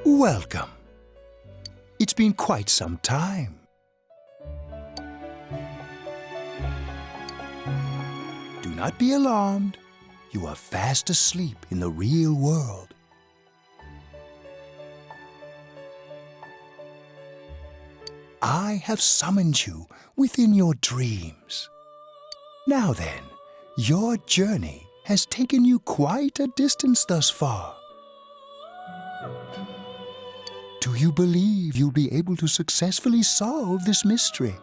Welcome. It's been quite some time. Do not be alarmed. You are fast asleep in the real world. I have summoned you within your dreams. Now then, your journey has taken you quite a distance thus far. Do you believe you'll be able to successfully solve this mystery?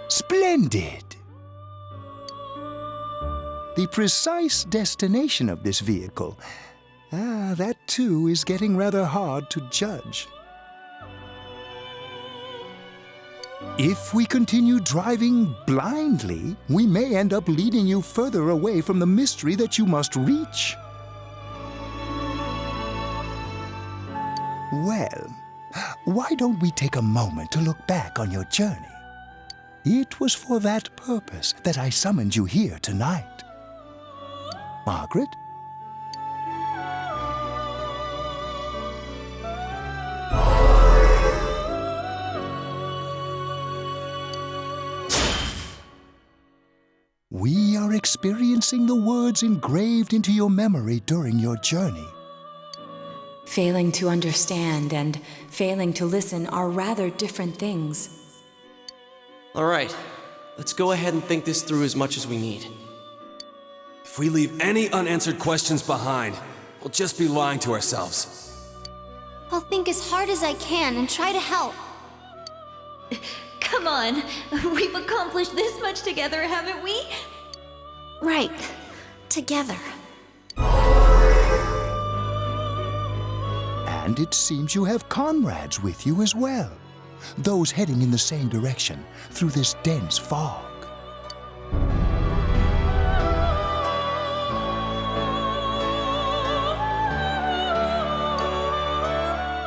Splendid! The precise destination of this vehicle, that too is getting rather hard to judge. If we continue driving blindly, we may end up leading you further away from the mystery that you must reach. Well, why don't we take a moment to look back on your journey? It was for that purpose that I summoned you here tonight. Margaret? We are experiencing the words engraved into your memory during your journey. Failing to understand and failing to listen are rather different things. All right, let's go ahead and think this through as much as we need. If we leave any unanswered questions behind, we'll just be lying to ourselves. I'll think as hard as I can and try to help. Come on, we've accomplished this much together, haven't we? Right. Together. And it seems you have comrades with you as well. Those heading in the same direction through this dense fog.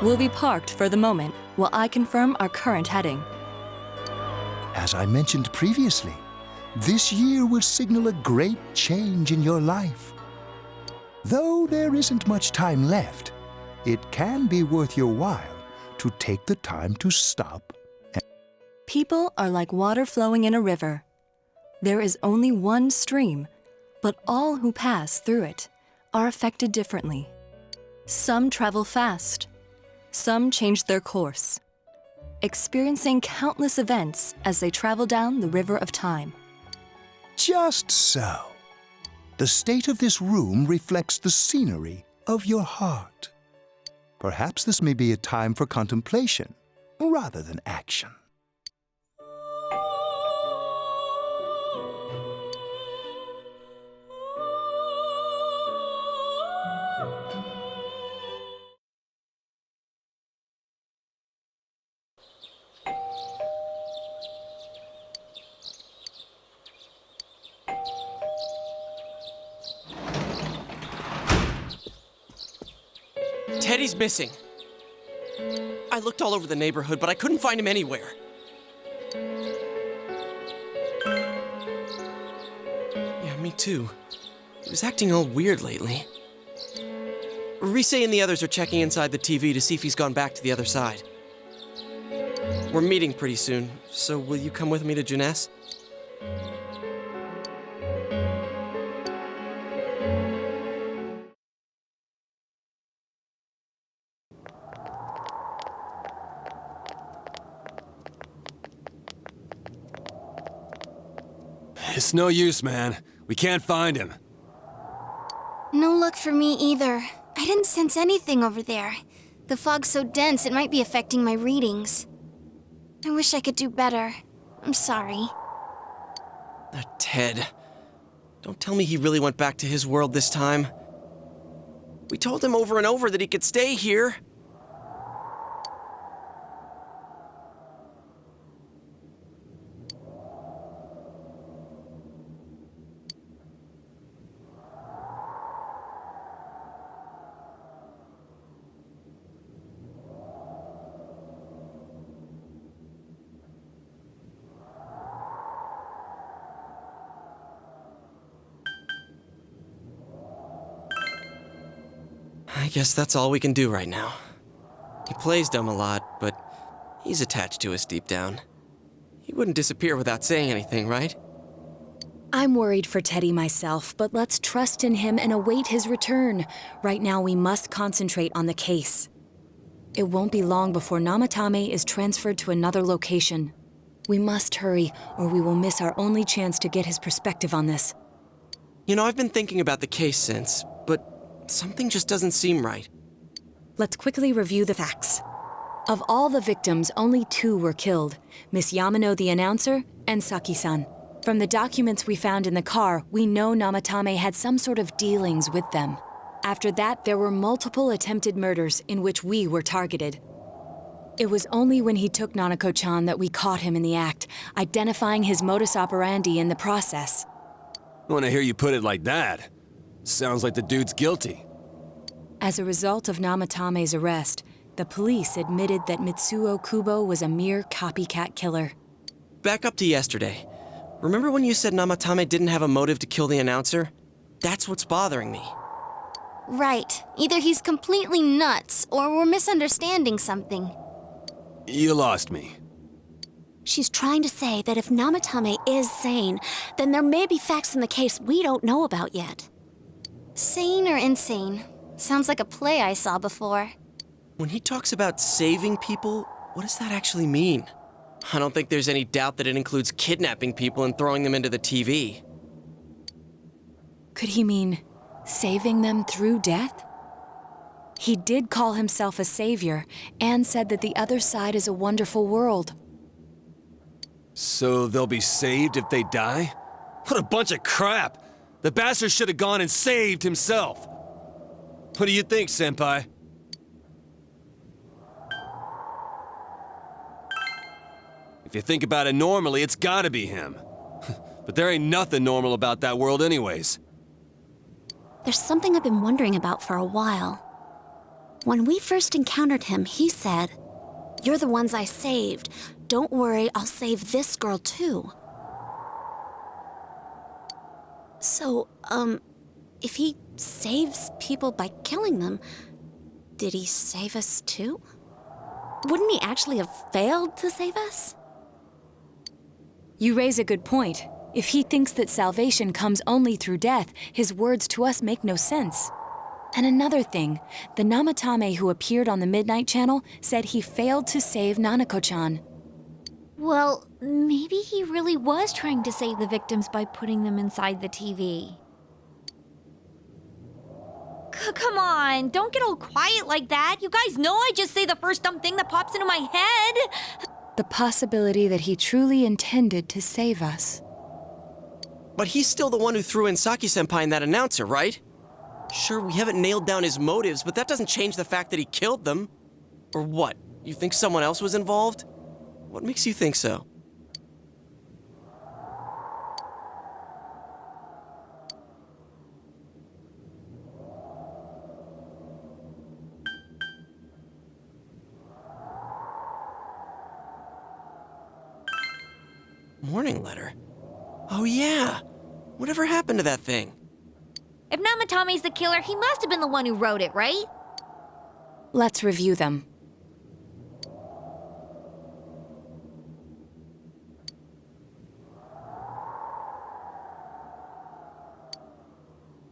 We'll be parked for the moment while I confirm our current heading. As I mentioned previously, this year will signal a great change in your life. Though there isn't much time left, it can be worth your while to take the time to stop. People are like water flowing in a river. There is only one stream, but all who pass through it are affected differently. Some travel fast. Some change their course, experiencing countless events as they travel down the river of time. Just so. The state of this room reflects the scenery of your heart. Perhaps this may be a time for contemplation rather than action. Teddy's missing. I looked all over the neighborhood, but I couldn't find him anywhere. Yeah, me too. He was acting all weird lately. Rise and the others are checking inside the TV to see if he's gone back to the other side. We're meeting pretty soon, so will you come with me to Jeunesse? It's no use, man. We can't find him. No luck for me either. I didn't sense anything over there. The fog's so dense it might be affecting my readings. I wish I could do better. I'm sorry. That Ted. Don't tell me he really went back to his world this time. We told him over and over that he could stay here. I guess that's all we can do right now. He plays dumb a lot, but he's attached to us deep down. He wouldn't disappear without saying anything, right? I'm worried for Teddy myself, but let's trust in him and await his return. Right now, we must concentrate on the case. It won't be long before Namatame is transferred to another location. We must hurry, or we will miss our only chance to get his perspective on this. You know, I've been thinking about the case since, but something just doesn't seem right. Let's quickly review the facts. Of all the victims, only 2 were killed, Miss Yamano the announcer and Saki-san. From the documents we found in the car, we know Namatame had some sort of dealings with them. After that, there were multiple attempted murders in which we were targeted. It was only when he took Nanako-chan that we caught him in the act, identifying his modus operandi in the process. When I hear you put it like that, sounds like the dude's guilty. As a result of Namatame's arrest, the police admitted that Mitsuo Kubo was a mere copycat killer. Back up to yesterday. Remember when you said Namatame didn't have a motive to kill the announcer? That's what's bothering me. Right. Either he's completely nuts, or we're misunderstanding something. You lost me. She's trying to say that if Namatame is sane, then there may be facts in the case we don't know about yet. Sane or insane? Sounds like a play I saw before. When he talks about saving people, what does that actually mean? I don't think there's any doubt that it includes kidnapping people and throwing them into the TV. Could he mean saving them through death? He did call himself a savior and said that the other side is a wonderful world. So they'll be saved if they die? What a bunch of crap! The bastard should have gone and saved himself! What do you think, Senpai? If you think about it normally, it's gotta be him. But there ain't nothing normal about that world anyways. There's something I've been wondering about for a while. When we first encountered him, he said, "You're the ones I saved. Don't worry, I'll save this girl too." So, if he saves people by killing them, did he save us too? Wouldn't he actually have failed to save us? You raise a good point. If he thinks that salvation comes only through death, his words to us make no sense. And another thing, the Namatame who appeared on the Midnight Channel said he failed to save Nanako-chan. Well, maybe he really was trying to save the victims by putting them inside the TV. Come on, don't get all quiet like that. You guys know I just say the first dumb thing that pops into my head. The possibility that he truly intended to save us. But he's still the one who threw in Saki-senpai and that announcer, right? Sure, we haven't nailed down his motives, but that doesn't change the fact that he killed them. Or what? You think someone else was involved? What makes you think so? Morning letter? Oh yeah! Whatever happened to that thing? If Namatame's the killer, he must have been the one who wrote it, right? Let's review them.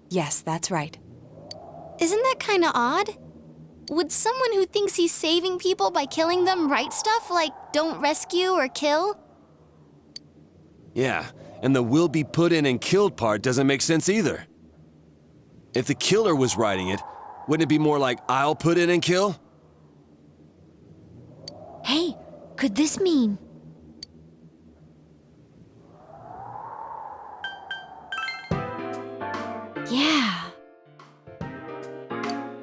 Yes, that's right. Isn't that kinda odd? Would someone who thinks he's saving people by killing them write stuff like, "Don't rescue or kill"? Yeah, and the "will be put in and killed" part doesn't make sense either. If the killer was writing it, wouldn't it be more like "I'll put in and kill"? Hey, could this mean... Yeah.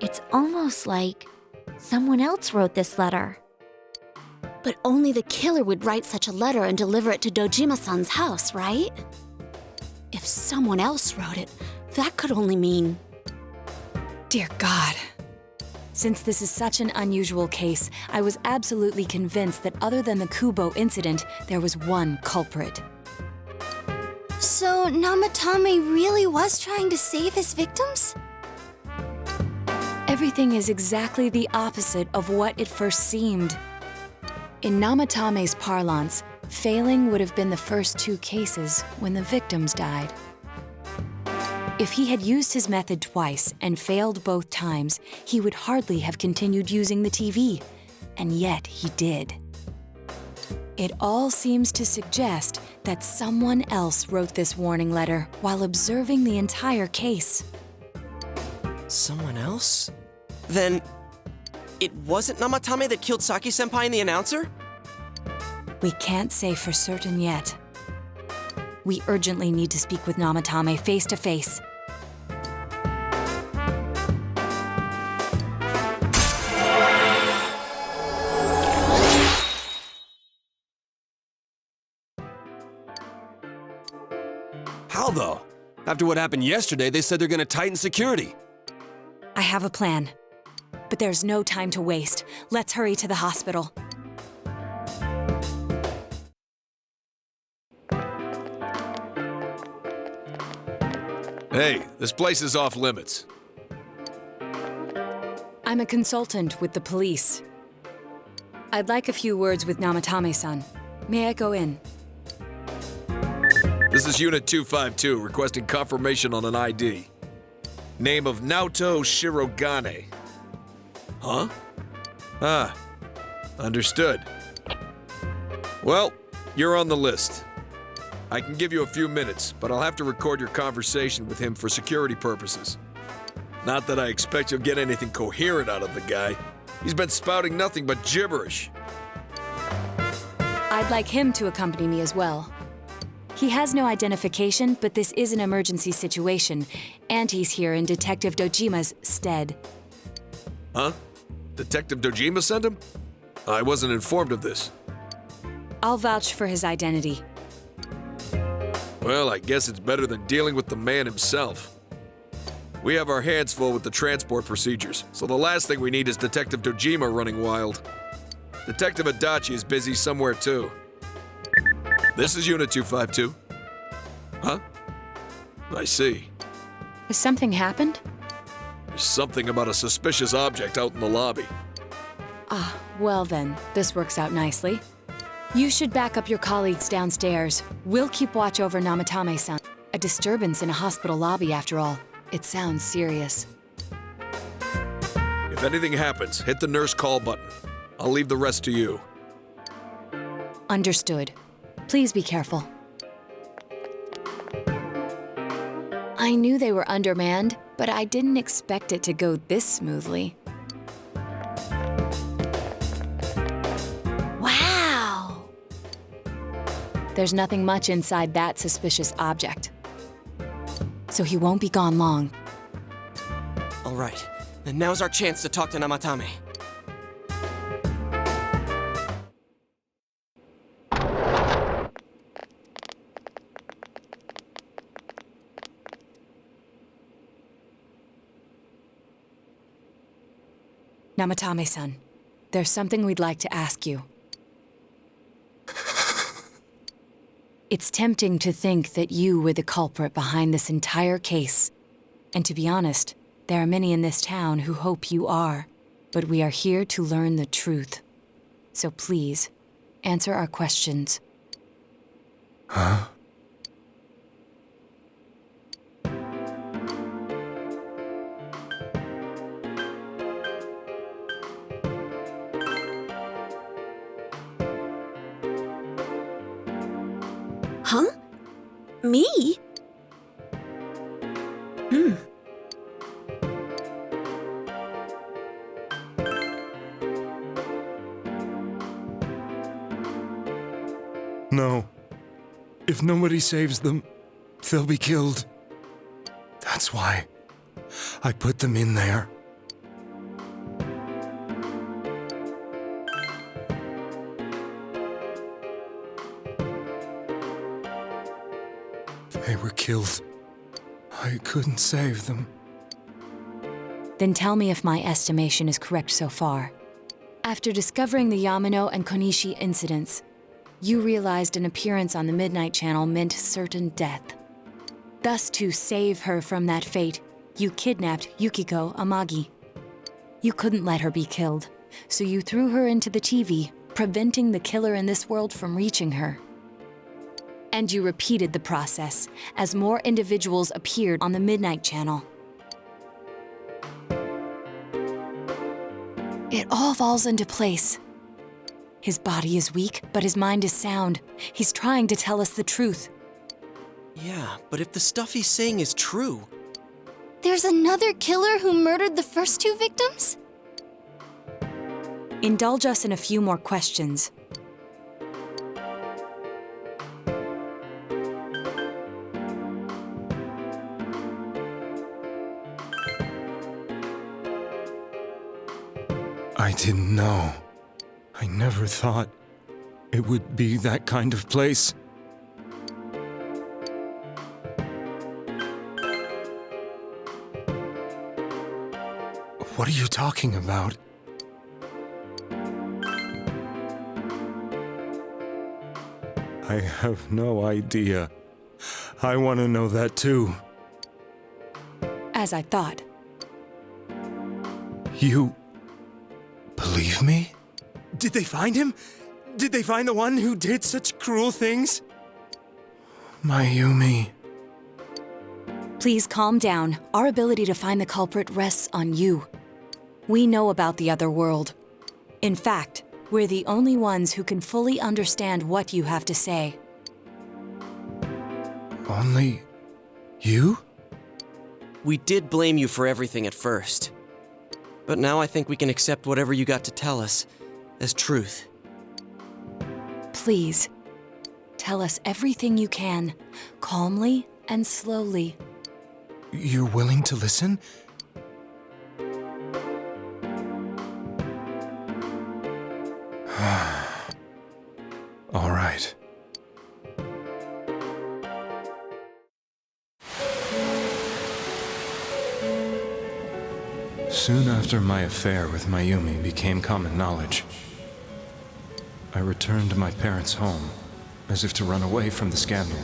It's almost like someone else wrote this letter. But only the killer would write such a letter and deliver it to Dojima-san's house, right? If someone else wrote it, that could only mean... Dear God. Since this is such an unusual case, I was absolutely convinced that other than the Kubo incident, there was one culprit. So Namatame really was trying to save his victims? Everything is exactly the opposite of what it first seemed. In Namatame's parlance, failing would have been the first 2 cases when the victims died. If he had used his method twice and failed both times, he would hardly have continued using the TV, and yet he did. It all seems to suggest that someone else wrote this warning letter while observing the entire case. Someone else? Then, it wasn't Namatame that killed Saki-senpai and the announcer? We can't say for certain yet. We urgently need to speak with Namatame face to face. How though? After what happened yesterday, they said they're gonna tighten security. I have a plan. But there's no time to waste. Let's hurry to the hospital. Hey, this place is off limits. I'm a consultant with the police. I'd like a few words with Namatame-san. May I go in? This is Unit 252, requesting confirmation on an ID. Name of Naoto Shirogane. Huh? Ah, understood. Well, you're on the list. I can give you a few minutes, but I'll have to record your conversation with him for security purposes. Not that I expect you'll get anything coherent out of the guy. He's been spouting nothing but gibberish. I'd like him to accompany me as well. He has no identification, but this is an emergency situation, and he's here in Detective Dojima's stead. Huh? Detective Dojima sent him? I wasn't informed of this. I'll vouch for his identity. Well, I guess it's better than dealing with the man himself. We have our hands full with the transport procedures, so the last thing we need is Detective Dojima running wild. Detective Adachi is busy somewhere too. This is Unit 252. Huh? I see. Has something happened? There's something about a suspicious object out in the lobby. Ah, well then, this works out nicely. You should back up your colleagues downstairs. We'll keep watch over Namatame-san. A disturbance in a hospital lobby, after all. It sounds serious. If anything happens, hit the nurse call button. I'll leave the rest to you. Understood. Please be careful. I knew they were undermanned, but I didn't expect it to go this smoothly. Wow! There's nothing much inside that suspicious object. So he won't be gone long. All right, then now's our chance to talk to Namatame. Namatame-san, there's something we'd like to ask you. It's tempting to think that you were the culprit behind this entire case. And to be honest, there are many in this town who hope you are. But we are here to learn the truth. So please, answer our questions. Huh? Huh? Me? No. If nobody saves them, they'll be killed. That's why I put them in there. They were killed. I couldn't save them. Then tell me if my estimation is correct so far. After discovering the Yamano and Konishi incidents, you realized an appearance on the Midnight Channel meant certain death. Thus, to save her from that fate, you kidnapped Yukiko Amagi. You couldn't let her be killed, so you threw her into the TV, preventing the killer in this world from reaching her. And you repeated the process as more individuals appeared on the Midnight Channel. It all falls into place. His body is weak, but his mind is sound. He's trying to tell us the truth. Yeah, but if the stuff he's saying is true... There's another killer who murdered the first two victims? Indulge us in a few more questions. I didn't know. I never thought it would be that kind of place. What are you talking about? I have no idea. I want to know that too. As I thought. You believe me? Did they find him? Did they find the one who did such cruel things? Mayumi. Please calm down. Our ability to find the culprit rests on you. We know about the other world. In fact, we're the only ones who can fully understand what you have to say. Only you? We did blame you for everything at first. But now I think we can accept whatever you got to tell us as truth. Please, tell us everything you can, calmly and slowly. You're willing to listen? All right. Soon after my affair with Mayumi became common knowledge, I returned to my parents' home, as if to run away from the scandal.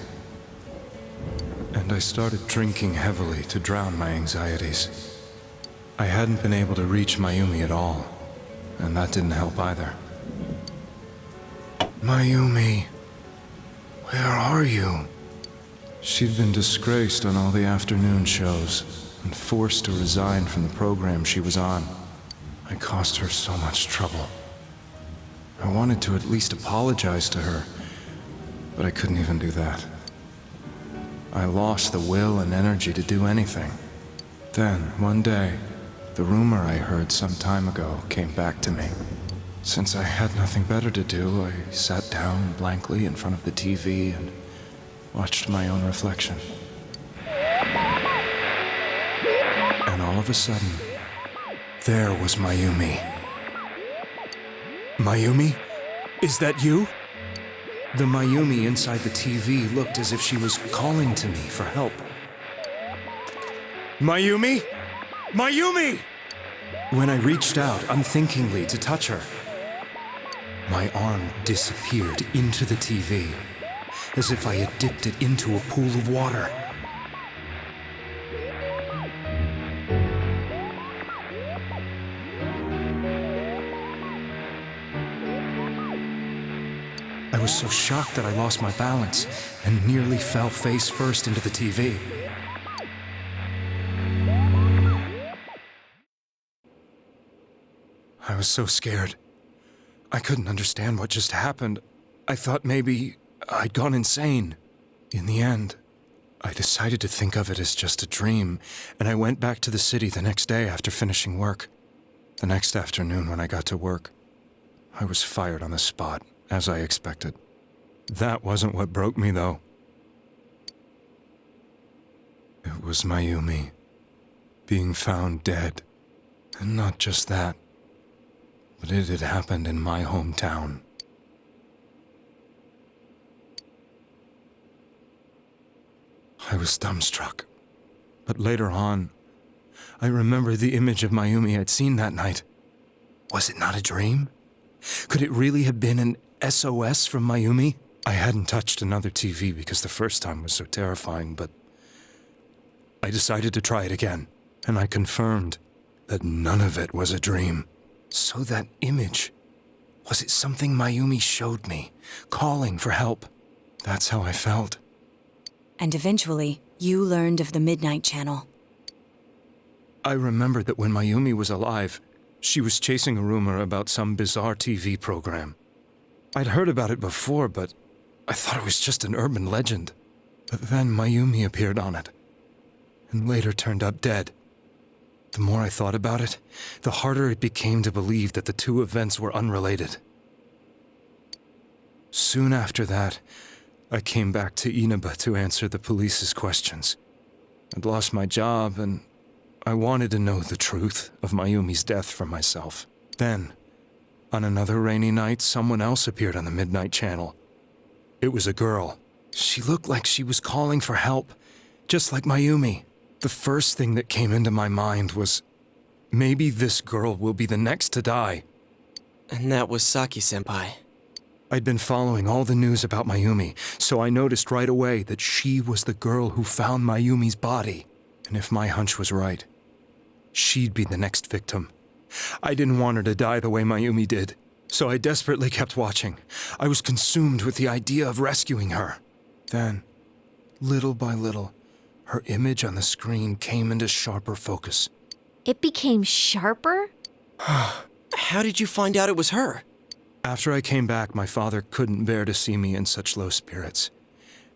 And I started drinking heavily to drown my anxieties. I hadn't been able to reach Mayumi at all, and that didn't help either. Mayumi, where are you? She'd been disgraced on all the afternoon shows and forced to resign from the program she was on. I caused her so much trouble. I wanted to at least apologize to her, but I couldn't even do that. I lost the will and energy to do anything. Then, one day, the rumor I heard some time ago came back to me. Since I had nothing better to do, I sat down blankly in front of the TV and watched my own reflection. And all of a sudden, there was Mayumi. Mayumi? Is that you? The Mayumi inside the TV looked as if she was calling to me for help. Mayumi? Mayumi! When I reached out unthinkingly to touch her, my arm disappeared into the TV, as if I had dipped it into a pool of water. I was so shocked that I lost my balance and nearly fell face first into the TV. I was so scared. I couldn't understand what just happened. I thought maybe I'd gone insane. In the end, I decided to think of it as just a dream, and I went back to the city the next day after finishing work. The next afternoon when I got to work, I was fired on the spot, as I expected. That wasn't what broke me, though. It was Mayumi being found dead. And not just that, but it had happened in my hometown. I was dumbstruck. But later on, I remembered the image of Mayumi I'd seen that night. Was it not a dream? Could it really have been an SOS from Mayumi? I hadn't touched another TV because the first time was so terrifying, but I decided to try it again, and I confirmed that none of it was a dream. So that image, was it something Mayumi showed me, calling for help? That's how I felt. And eventually, you learned of the Midnight Channel. I remembered that when Mayumi was alive, she was chasing a rumor about some bizarre TV program. I'd heard about it before, but I thought it was just an urban legend. But then Mayumi appeared on it, and later turned up dead. The more I thought about it, the harder it became to believe that the two events were unrelated. Soon after that, I came back to Inaba to answer the police's questions. I'd lost my job, and I wanted to know the truth of Mayumi's death for myself. Then, on another rainy night, someone else appeared on the Midnight Channel. It was a girl. She looked like she was calling for help, just like Mayumi. The first thing that came into my mind was, maybe this girl will be the next to die. And that was Saki-senpai. I'd been following all the news about Mayumi, so I noticed right away that she was the girl who found Mayumi's body. And if my hunch was right, she'd be the next victim. I didn't want her to die the way Mayumi did, so I desperately kept watching. I was consumed with the idea of rescuing her. Then, little by little, her image on the screen came into sharper focus. It became sharper? How did you find out it was her? After I came back, my father couldn't bear to see me in such low spirits,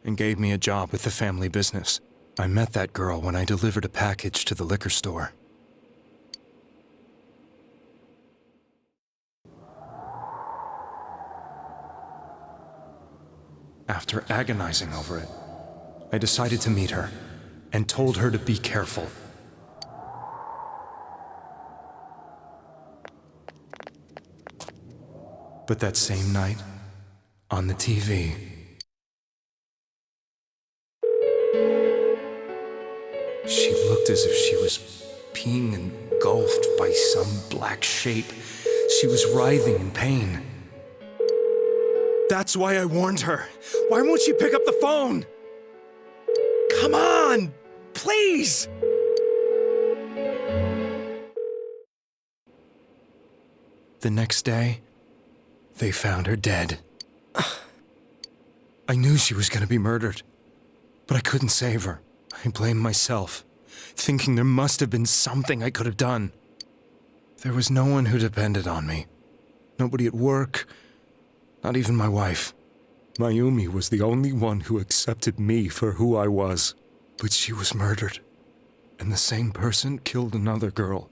and gave me a job with the family business. I met that girl when I delivered a package to the liquor store. After agonizing over it, I decided to meet her, and told her to be careful. But that same night, on the TV, she looked as if she was being engulfed by some black shape. She was writhing in pain. That's why I warned her. Why won't she pick up the phone? Come on, please! The next day, they found her dead. I knew she was going to be murdered, but I couldn't save her. I blamed myself, thinking there must have been something I could have done. There was no one who depended on me. Nobody at work, not even my wife. Mayumi was the only one who accepted me for who I was. But she was murdered, and the same person killed another girl.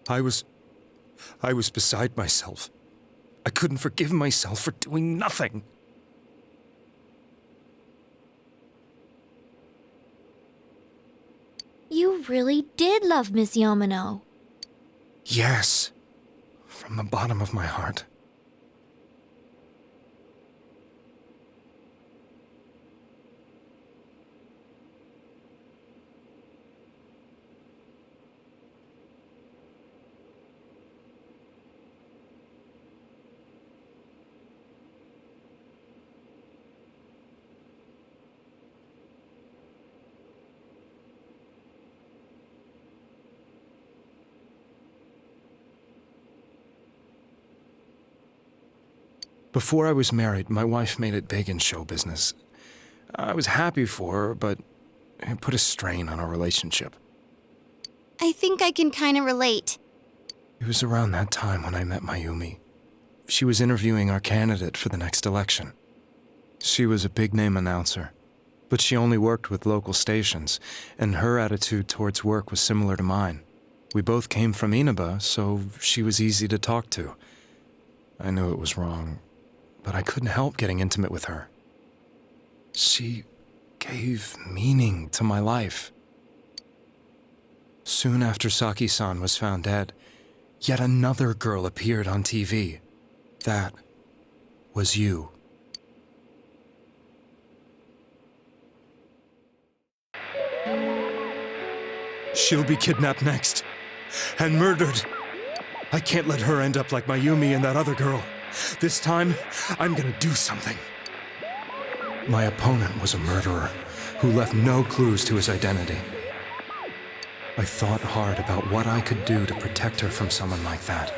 I was beside myself. I couldn't forgive myself for doing nothing. You really did love Miss Yamano. Yes, from the bottom of my heart. Before I was married, my wife made it big in show business. I was happy for her, but it put a strain on our relationship. I think I can kind of relate. It was around that time when I met Mayumi. She was interviewing our candidate for the next election. She was a big-name announcer, but she only worked with local stations, and her attitude towards work was similar to mine. We both came from Inaba, so she was easy to talk to. I knew it was wrong, but I couldn't help getting intimate with her. She gave meaning to my life. Soon after Saki-san was found dead, yet another girl appeared on TV. That was you. She'll be kidnapped next, and murdered. I can't let her end up like Mayumi and that other girl. This time, I'm gonna do something. My opponent was a murderer who left no clues to his identity. I thought hard about what I could do to protect her from someone like that.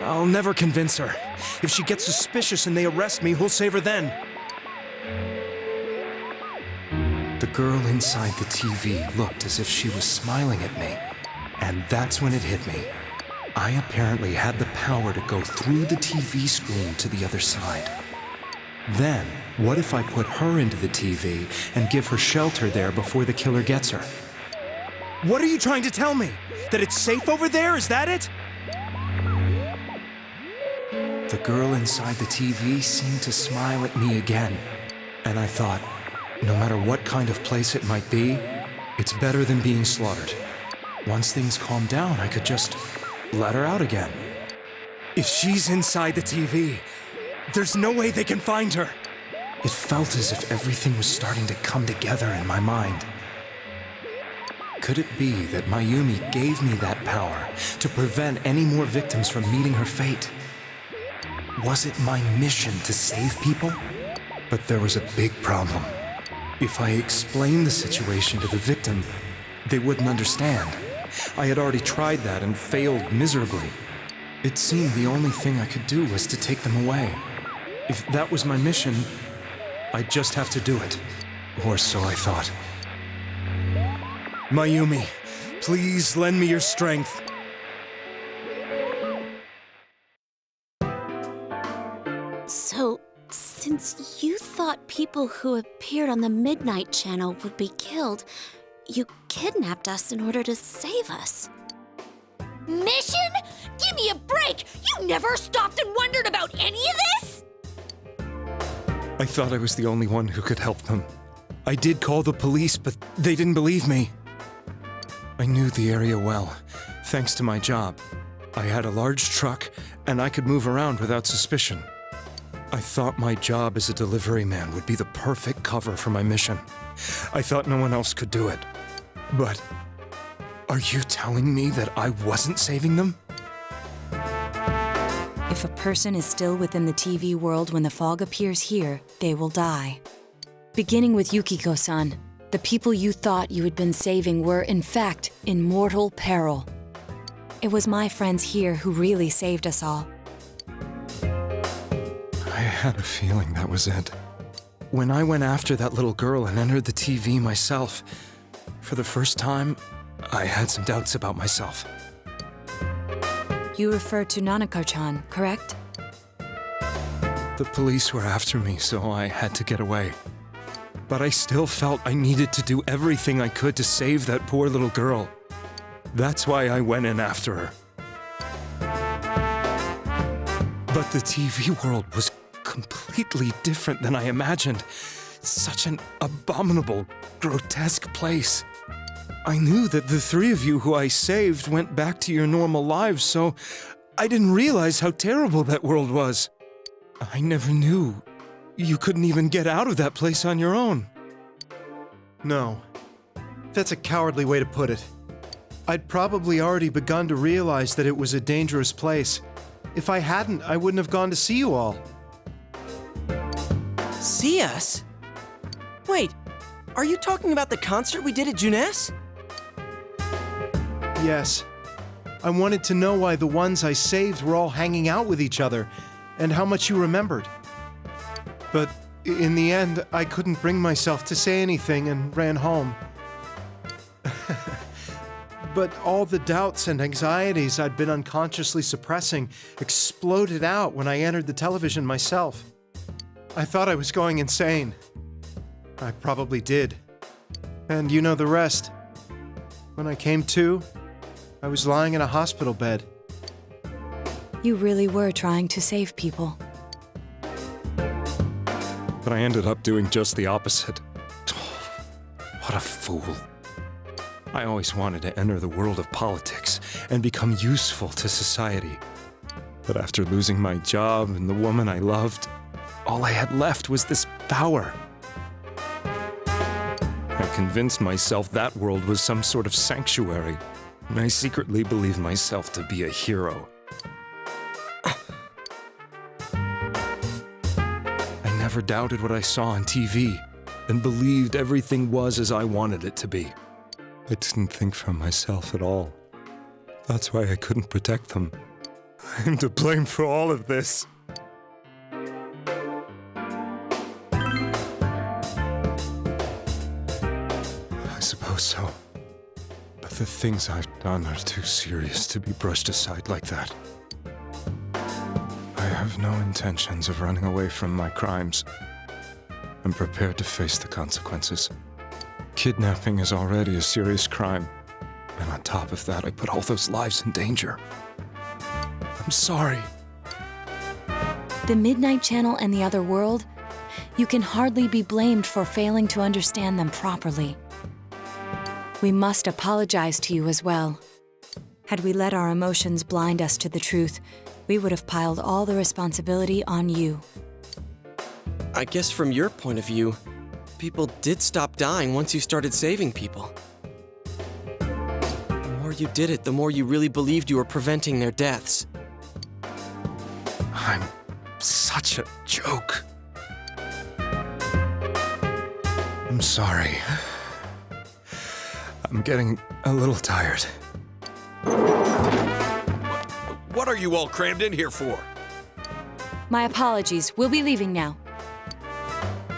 I'll never convince her. If she gets suspicious and they arrest me, who'll save her then? The girl inside the TV looked as if she was smiling at me. And that's when it hit me. I apparently had the power to go through the TV screen to the other side. Then, what if I put her into the TV and give her shelter there before the killer gets her? What are you trying to tell me? That it's safe over there? Is that it? The girl inside the TV seemed to smile at me again. And I thought, no matter what kind of place it might be, it's better than being slaughtered. Once things calm down, I could just let her out again. If she's inside the TV, there's no way they can find her. It felt as if everything was starting to come together in my mind. Could it be that Mayumi gave me that power to prevent any more victims from meeting her fate? Was it my mission to save people? But there was a big problem. If I explained the situation to the victim, they wouldn't understand. I had already tried that and failed miserably. It seemed the only thing I could do was to take them away. If that was my mission, I'd just have to do it. Or so I thought. Mayumi, please lend me your strength. So, since you thought people who appeared on the Midnight Channel would be killed, you kidnapped us in order to save us. Mission? Give me a break! You never stopped and wondered about any of this? I thought I was the only one who could help them. I did call the police, but they didn't believe me. I knew the area well, thanks to my job. I had a large truck, and I could move around without suspicion. I thought my job as a delivery man would be the perfect cover for my mission. I thought no one else could do it. But are you telling me that I wasn't saving them? If a person is still within the TV world when the fog appears here, they will die. Beginning with Yukiko-san, the people you thought you had been saving were, in fact, in mortal peril. It was my friends here who really saved us all. I had a feeling that was it. When I went after that little girl and entered the TV myself, for the first time, I had some doubts about myself. You refer to Nanako-chan, correct? The police were after me, so I had to get away. But I still felt I needed to do everything I could to save that poor little girl. That's why I went in after her. But the TV world was completely different than I imagined. Such an abominable, grotesque place. I knew that the three of you who I saved went back to your normal lives, so I didn't realize how terrible that world was. I never knew you couldn't even get out of that place on your own. No. That's a cowardly way to put it. I'd probably already begun to realize that it was a dangerous place. If I hadn't, I wouldn't have gone to see you all. See us? Wait, are you talking about the concert we did at Junes? Yes. I wanted to know why the ones I saved were all hanging out with each other, and how much you remembered. But in the end, I couldn't bring myself to say anything and ran home. But all the doubts and anxieties I'd been unconsciously suppressing exploded out when I entered the television myself. I thought I was going insane. I probably did. And you know the rest. When I came to, I was lying in a hospital bed. You really were trying to save people. But I ended up doing just the opposite. What a fool. I always wanted to enter the world of politics and become useful to society. But after losing my job and the woman I loved, all I had left was this power. I convinced myself that world was some sort of sanctuary, and I secretly believed myself to be a hero. never doubted what I saw on TV and believed everything was as I wanted it to be. I didn't think for myself at all. That's why I couldn't protect them. I'm to blame for all of this. I suppose so. But the things I've done are too serious to be brushed aside like that. I have no intentions of running away from my crimes. I'm prepared to face the consequences. Kidnapping is already a serious crime. And on top of that, I put all those lives in danger. I'm sorry. The Midnight Channel and the other world, you can hardly be blamed for failing to understand them properly. We must apologize to you as well. Had we let our emotions blind us to the truth, we would have piled all the responsibility on you. I guess from your point of view, people did stop dying once you started saving people. The more you did it, the more you really believed you were preventing their deaths. I'm such a joke. I'm sorry. I'm getting a little tired. What are you all crammed in here for? My apologies. We'll be leaving now.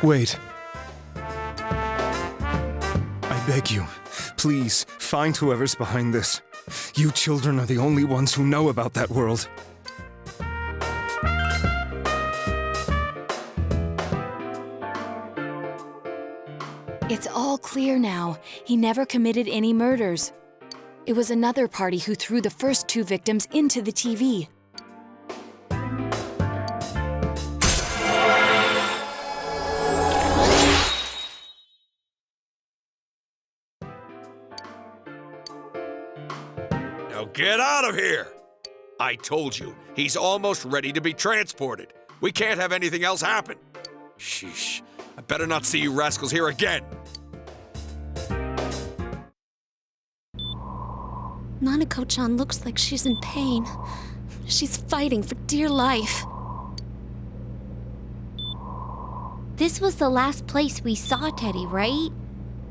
Wait. I beg you, please, find whoever's behind this. You children are the only ones who know about that world. It's all clear now. He never committed any murders. It was another party who threw the first 2 victims into the TV. Now get out of here! I told you, he's almost ready to be transported. We can't have anything else happen. Sheesh. I better not see you rascals here again. Nanako-chan looks like she's in pain. She's fighting for dear life. This was the last place we saw Teddy, right?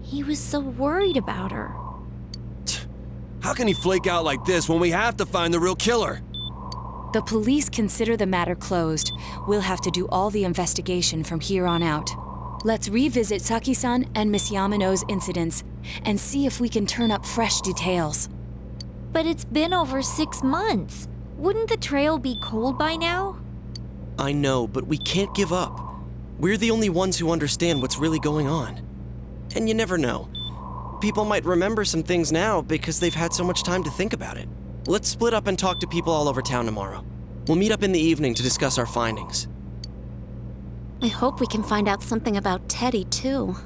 He was so worried about her. How can he flake out like this when we have to find the real killer? The police consider the matter closed. We'll have to do all the investigation from here on out. Let's revisit Saki-san and Miss Yamano's incidents and see if we can turn up fresh details. But it's been over 6 months. Wouldn't the trail be cold by now? I know, but we can't give up. We're the only ones who understand what's really going on. And you never know. People might remember some things now because they've had so much time to think about it. Let's split up and talk to people all over town tomorrow. We'll meet up in the evening to discuss our findings. I hope we can find out something about Teddy, too.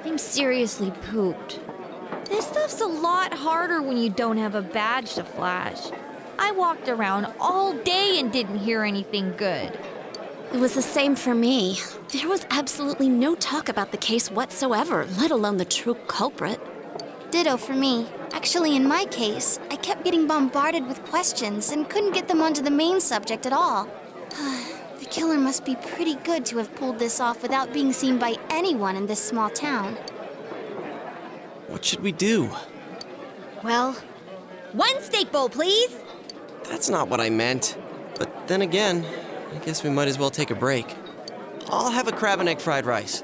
I'm seriously pooped. This stuff's a lot harder when you don't have a badge to flash. I walked around all day and didn't hear anything good. It was the same for me. There was absolutely no talk about the case whatsoever, let alone the true culprit. Ditto for me. Actually, in my case, I kept getting bombarded with questions and couldn't get them onto the main subject at all. The killer must be pretty good to have pulled this off without being seen by anyone in this small town. What should we do? Well, one steak bowl, please. That's not what I meant. But then again, I guess we might as well take a break. I'll have a crab and egg fried rice.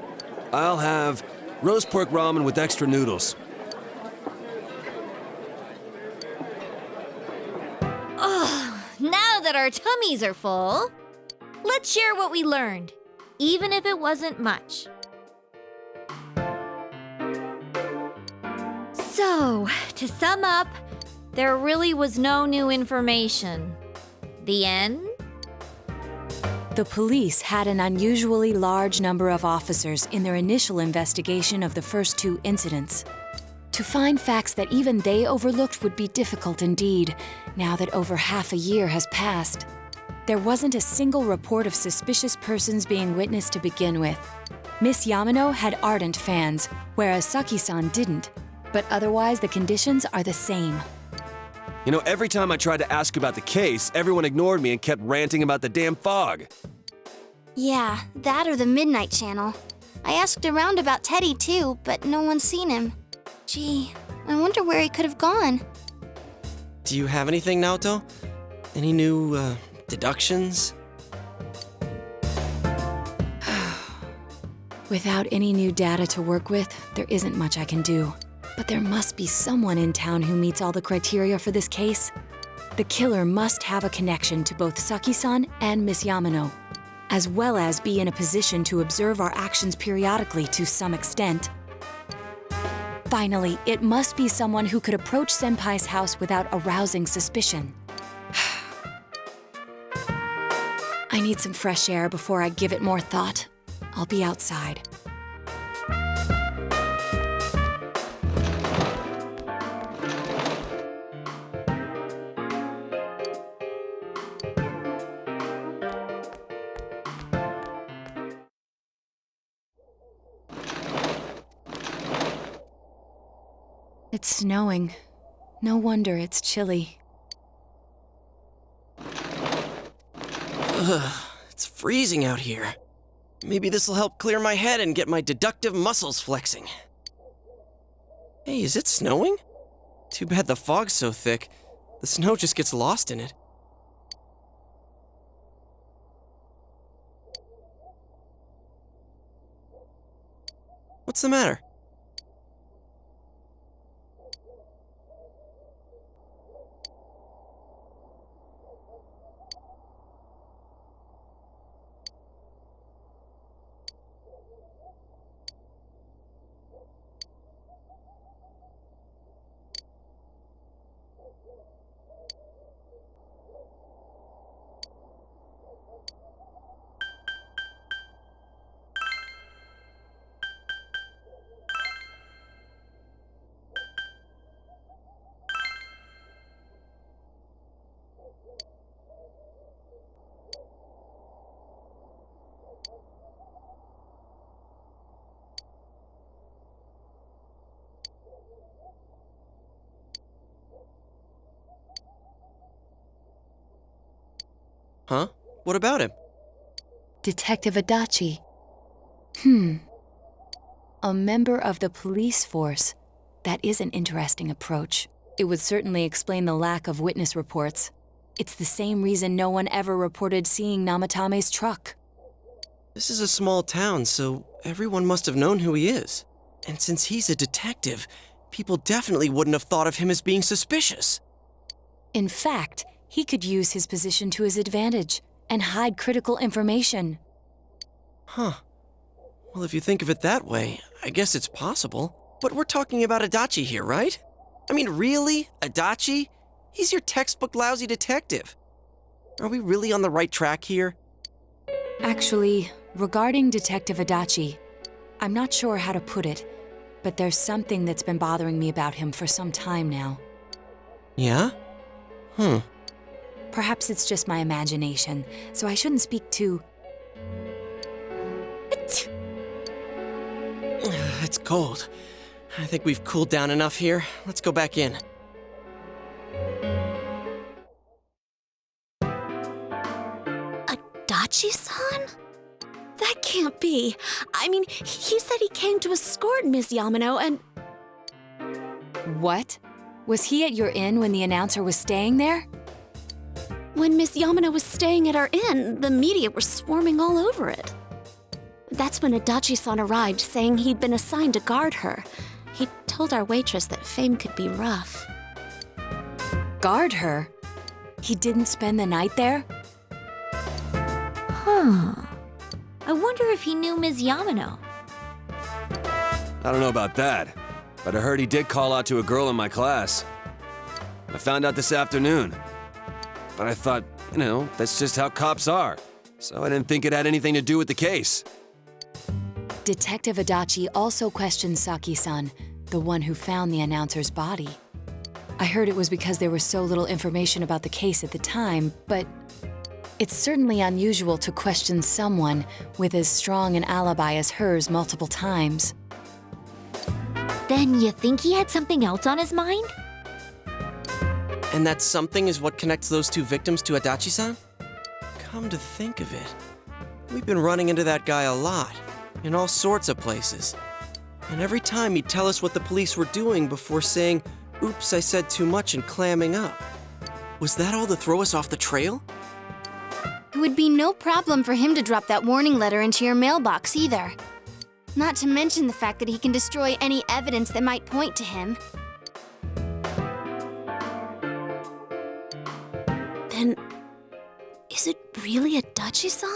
I'll have roast pork ramen with extra noodles. Now that our tummies are full, let's share what we learned, even if it wasn't much. So, to sum up, There really was no new information. The end? The police had an unusually large number of officers in their initial investigation of the first two incidents. To find facts that even they overlooked would be difficult indeed, now that over half a year has passed. There wasn't a single report of suspicious persons being witnessed to begin with. Miss Yamano had ardent fans, whereas Saki-san didn't. But otherwise, the conditions are the same. You know, every time I tried to ask about the case, everyone ignored me and kept ranting about the damn fog. Yeah, that or the Midnight Channel. I asked around about Teddy too, but no one's seen him. Gee, I wonder where he could have gone. Do you have anything, Naoto? Any new, deductions? Without any new data to work with, there isn't much I can do. But there must be someone in town who meets all the criteria for this case. The killer must have a connection to both Saki-san and Miss Yamano, as well as be in a position to observe our actions periodically to some extent. Finally, it must be someone who could approach Senpai's house without arousing suspicion. I need some fresh air before I give it more thought. I'll be outside. It's snowing. No wonder it's chilly. Ugh, it's freezing out here. Maybe this'll help clear my head and get my deductive muscles flexing. Hey, is it snowing? Too bad the fog's so thick. The snow just gets lost in it. What's the matter? Huh? What about him? Detective Adachi. A member of the police force. That is an interesting approach. It would certainly explain the lack of witness reports. It's the same reason no one ever reported seeing Namatame's truck. This is a small town, so everyone must have known who he is. And since he's a detective, people definitely wouldn't have thought of him as being suspicious. In fact, he could use his position to his advantage and hide critical information. Huh. Well, if you think of it that way, I guess it's possible. But we're talking about Adachi here, right? I mean, really? Adachi? He's your textbook lousy detective. Are we really on the right track here? Actually, regarding Detective Adachi, I'm not sure how to put it, but there's something that's been bothering me about him for some time now. Yeah? Perhaps it's just my imagination, so I shouldn't speak too... It's cold. I think we've cooled down enough here. Let's go back in. Adachi-san? That can't be. I mean, he said he came to escort Miss Yamano and... What? Was he at your inn when the announcer was staying there? When Miss Yamano was staying at our inn, the media were swarming all over it. That's when Adachi-san arrived, saying he'd been assigned to guard her. He told our waitress that fame could be rough. Guard her? He didn't spend the night there? Huh. I wonder if he knew Ms. Yamano. I don't know about that, but I heard he did call out to a girl in my class. I found out this afternoon. But I thought, that's just how cops are. So I didn't think it had anything to do with the case. Detective Adachi also questioned Saki-san, the one who found the announcer's body. I heard it was because there was so little information about the case at the time, but it's certainly unusual to question someone with as strong an alibi as hers multiple times. Then you think he had something else on his mind? And that something is what connects those two victims to Adachi-san? Come to think of it, we've been running into that guy a lot, in all sorts of places. And every time he'd tell us what the police were doing before saying, "Oops, I said too much," and clamming up. Was that all to throw us off the trail? It would be no problem for him to drop that warning letter into your mailbox either. Not to mention the fact that he can destroy any evidence that might point to him. Then, is it really Adachi-san?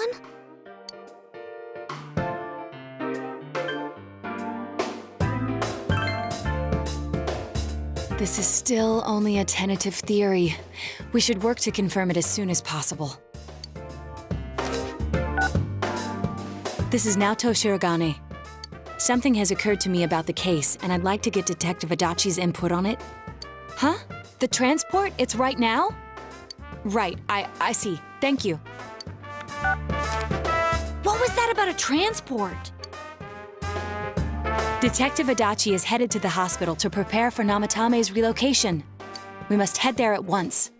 This is still only a tentative theory. We should work to confirm it as soon as possible. This is Naoto Shirogane. Something has occurred to me about the case, and I'd like to get Detective Adachi's input on it. Huh? The transport? It's right now? Right, I see. Thank you. What was that about a transport? Detective Adachi is headed to the hospital to prepare for Namatame's relocation. We must head there at once.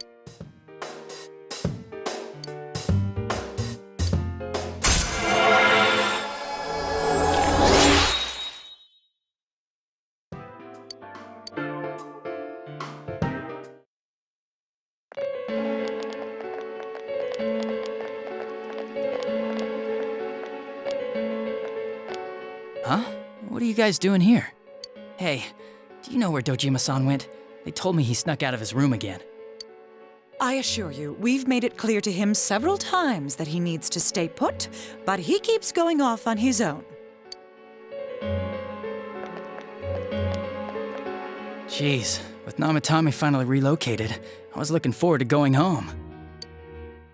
Huh? What are you guys doing here? Hey, do you know where Dojima-san went? They told me he snuck out of his room again. I assure you, we've made it clear to him several times that he needs to stay put, but he keeps going off on his own. Jeez, with Namatame finally relocated, I was looking forward to going home.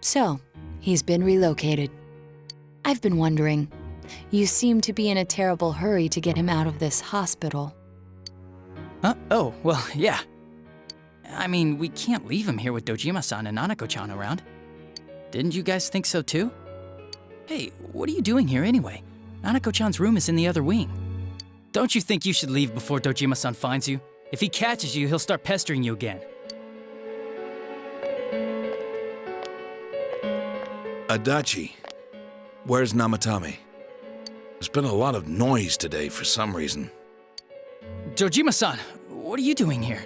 So, he's been relocated. I've been wondering, you seem to be in a terrible hurry to get him out of this hospital. Huh? Oh, well, yeah. I mean, we can't leave him here with Dojima-san and Nanako-chan around. Didn't you guys think so too? Hey, what are you doing here anyway? Nanako-chan's room is in the other wing. Don't you think you should leave before Dojima-san finds you? If he catches you, he'll start pestering you again. Adachi, where's Namatame? There's been a lot of noise today for some reason. Dojima-san, what are you doing here?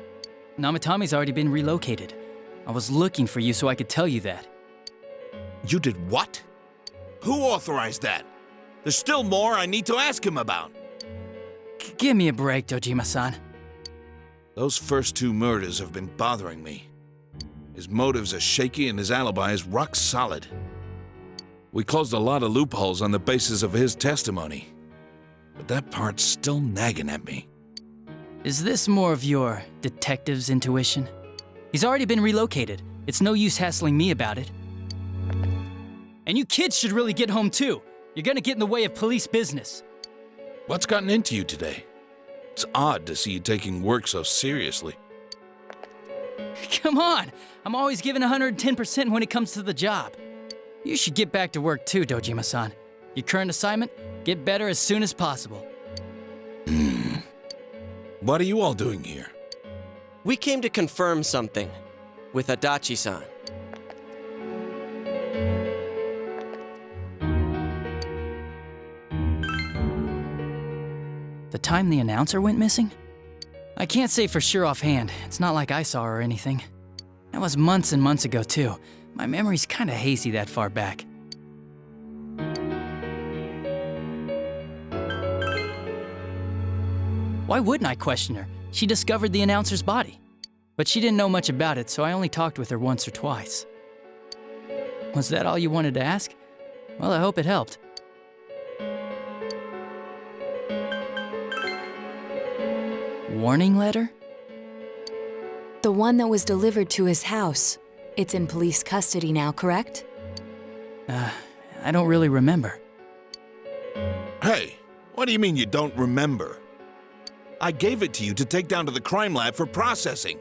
Namatame's already been relocated. I was looking for you so I could tell you that. You did what? Who authorized that? There's still more I need to ask him about. Give me a break, Dojima-san. Those first two murders have been bothering me. His motives are shaky and his alibi is rock solid. We closed a lot of loopholes on the basis of his testimony. But that part's still nagging at me. Is this more of your detective's intuition? He's already been relocated. It's no use hassling me about it. And you kids should really get home too. You're gonna get in the way of police business. What's gotten into you today? It's odd to see you taking work so seriously. Come on! I'm always giving 110% when it comes to the job. You should get back to work too, Dojima-san. Your current assignment? Get better as soon as possible. What are you all doing here? We came to confirm something with Adachi-san. The time the announcer went missing? I can't say for sure offhand. It's not like I saw her or anything. That was months and months ago too. My memory's kinda hazy that far back. Why wouldn't I question her? She discovered the announcer's body. But she didn't know much about it, so I only talked with her once or twice. Was that all you wanted to ask? Well, I hope it helped. Warning letter? The one that was delivered to his house. It's in police custody now, correct? I don't really remember. Hey, what do you mean you don't remember? I gave it to you to take down to the crime lab for processing.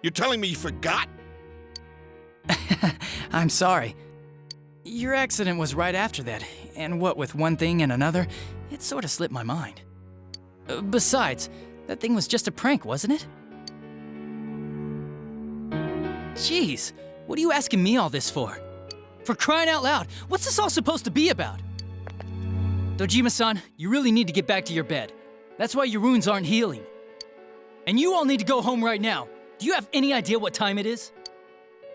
You're telling me you forgot? I'm sorry. Your accident was right after that, and what with one thing and another, it sort of slipped my mind. Besides, that thing was just a prank, wasn't it? Jeez, what are you asking me all this for? For crying out loud, what's this all supposed to be about? Dojima-san, you really need to get back to your bed. That's why your wounds aren't healing. And you all need to go home right now. Do you have any idea what time it is?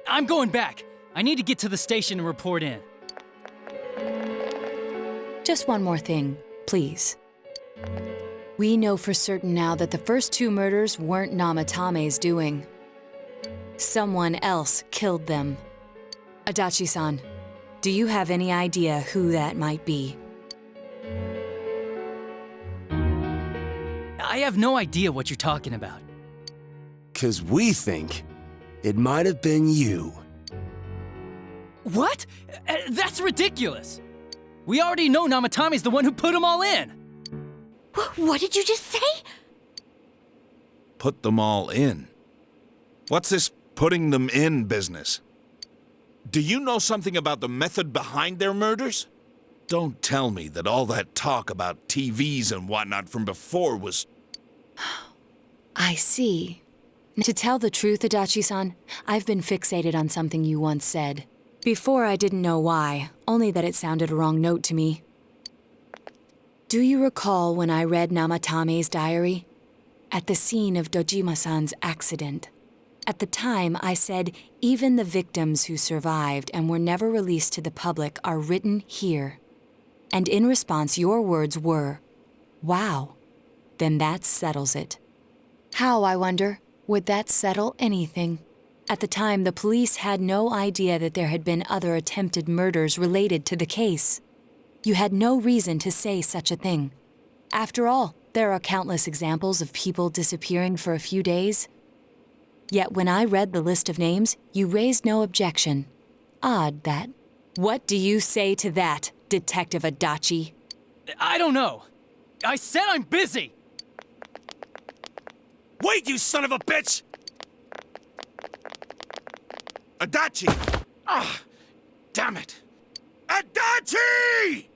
I'm going back. I need to get to the station and report in. Just one more thing, please. We know for certain now that the first 2 murders weren't Namatame's doing. Someone else killed them. Adachi-san, do you have any idea who that might be? I have no idea what you're talking about. 'Cause we think it might have been you. What? That's ridiculous! We already know Namatame's the one who put them all in! What did you just say? Put them all in. What's this putting them in business? Do you know something about the method behind their murders? Don't tell me that all that talk about TVs and whatnot from before was... I see. To tell the truth, Adachi-san, I've been fixated on something you once said. Before, I didn't know why, only that it sounded a wrong note to me. Do you recall when I read Namatame's diary? At the scene of Dojima-san's accident. At the time, I said, even the victims who survived and were never released to the public are written here. And in response, your words were, wow, then that settles it. How, I wonder, would that settle anything? At the time, the police had no idea that there had been other attempted murders related to the case. You had no reason to say such a thing. After all, there are countless examples of people disappearing for a few days. Yet when I read the list of names, you raised no objection. Odd that. What do you say to that, Detective Adachi? I don't know. I said I'm busy! Wait, you son of a bitch! Adachi! Ah, damn it! Adachi!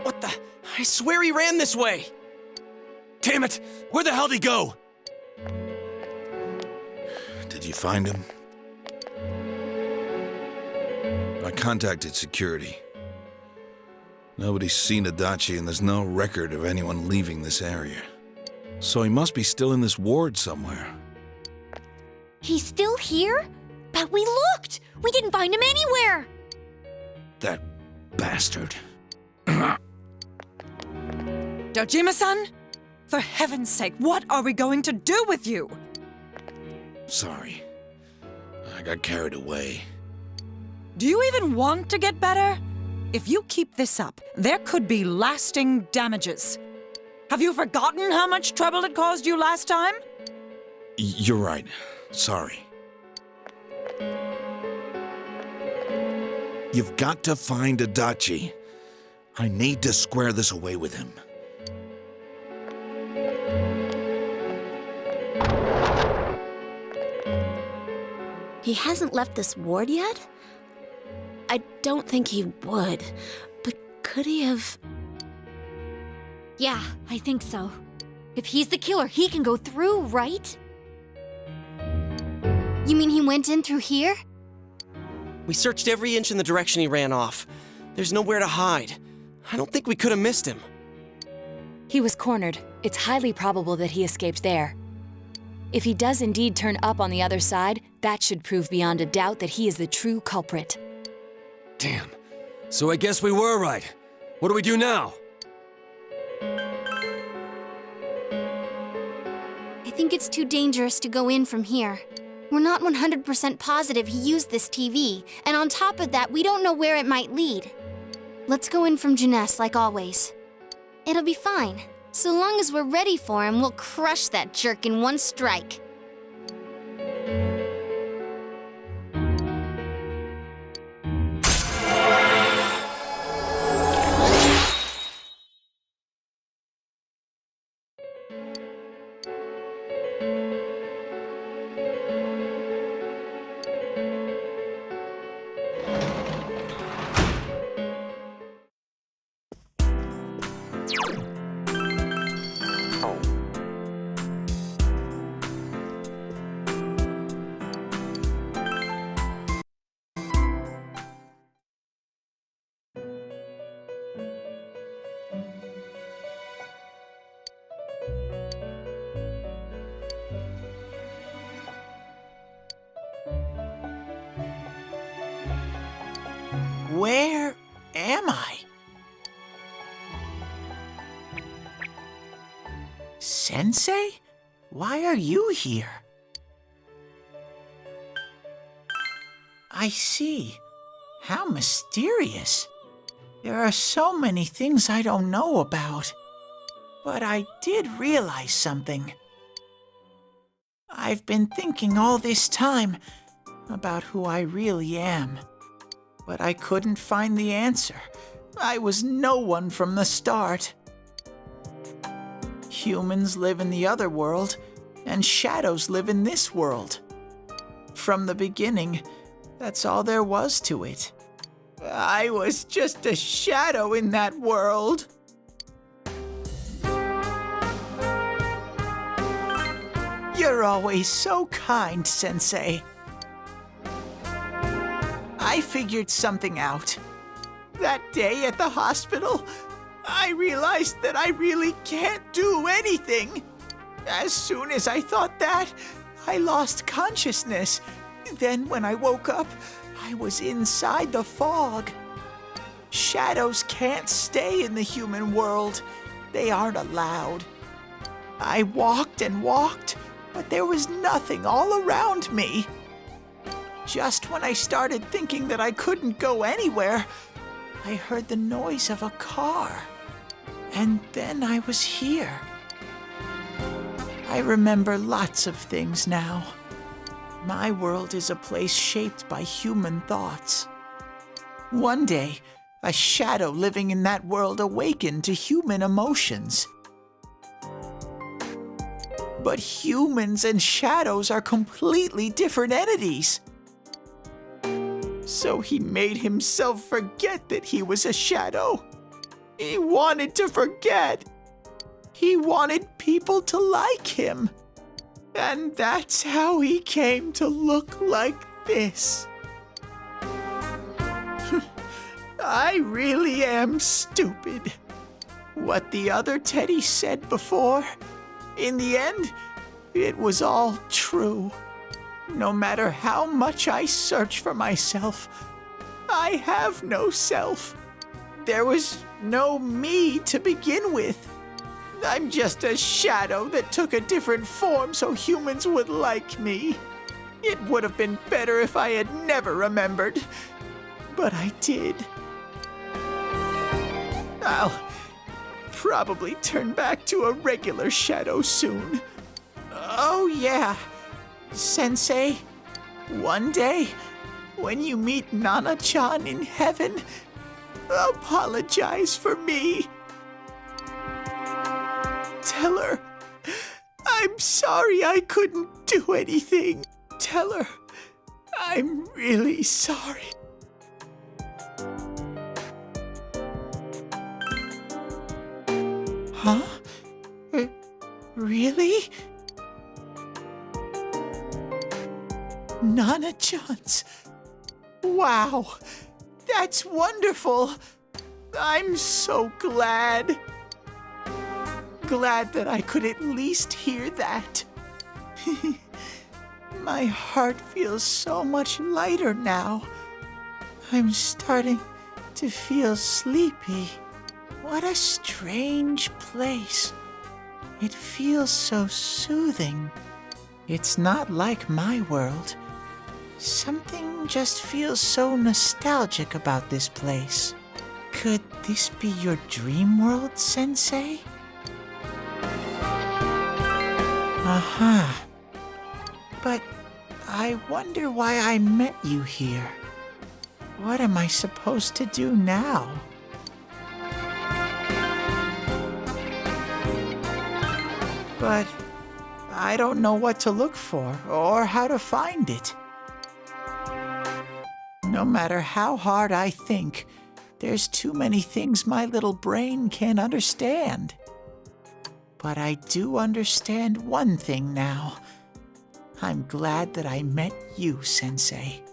What the? I swear he ran this way! Damn it! Where the hell'd he go? Did you find him? I contacted security. Nobody's seen Adachi, and there's no record of anyone leaving this area. So he must be still in this ward somewhere. He's still here? But we looked! We didn't find him anywhere! That bastard. Dojima-san? For heaven's sake, what are we going to do with you? Sorry. I got carried away. Do you even want to get better? If you keep this up, there could be lasting damages. Have you forgotten how much trouble it caused you last time? You're right. Sorry. You've got to find Adachi. I need to square this away with him. He hasn't left this ward yet? I don't think he would, but could he have... Yeah, I think so. If he's the killer, he can go through, right? You mean he went in through here? We searched every inch in the direction he ran off. There's nowhere to hide. I don't think we could have missed him. He was cornered. It's highly probable that he escaped there. If he does indeed turn up on the other side, that should prove beyond a doubt that he is the true culprit. Damn. So I guess we were right. What do we do now? I think it's too dangerous to go in from here. We're not 100% positive he used this TV, and on top of that, we don't know where it might lead. Let's go in from Jeunesse like always. It'll be fine. So long as we're ready for him, we'll crush that jerk in one strike. Where am I? Sensei? Why are you here? I see. How mysterious. There are so many things I don't know about. But I did realize something. I've been thinking all this time about who I really am. But I couldn't find the answer. I was no one from the start. Humans live in the other world, and shadows live in this world. From the beginning, that's all there was to it. I was just a shadow in that world. You're always so kind, Sensei. I figured something out. That day at the hospital, I realized that I really can't do anything. As soon as I thought that, I lost consciousness. Then when I woke up, I was inside the fog. Shadows can't stay in the human world. They aren't allowed. I walked and walked, but there was nothing all around me. Just when I started thinking that I couldn't go anywhere, I heard the noise of a car. And then I was here. I remember lots of things now. My world is a place shaped by human thoughts. One day, a shadow living in that world awakened to human emotions. But humans and shadows are completely different entities. So he made himself forget that he was a shadow. He wanted to forget. He wanted people to like him. And that's how he came to look like this. I really am stupid. What the other Teddy said before, in the end, it was all true. No matter how much I search for myself, I have no self. There was no me to begin with. I'm just a shadow that took a different form so humans would like me. It would have been better if I had never remembered, but I did. I'll probably turn back to a regular shadow soon. Oh yeah, Sensei, one day, when you meet Nana-chan in heaven, apologize for me. Tell her, I'm sorry I couldn't do anything. Tell her, I'm really sorry. Huh? Really? Nana-chan's. Wow, that's wonderful. I'm so glad. Glad that I could at least hear that. My heart feels so much lighter now. I'm starting to feel sleepy. What a strange place. It feels so soothing. It's not like my world. Something just feels so nostalgic about this place. Could this be your dream world, Sensei? Uh-huh. But I wonder why I met you here. What am I supposed to do now? But I don't know what to look for or how to find it. No matter how hard I think, there's too many things my little brain can't understand. But I do understand one thing now. I'm glad that I met you, Sensei.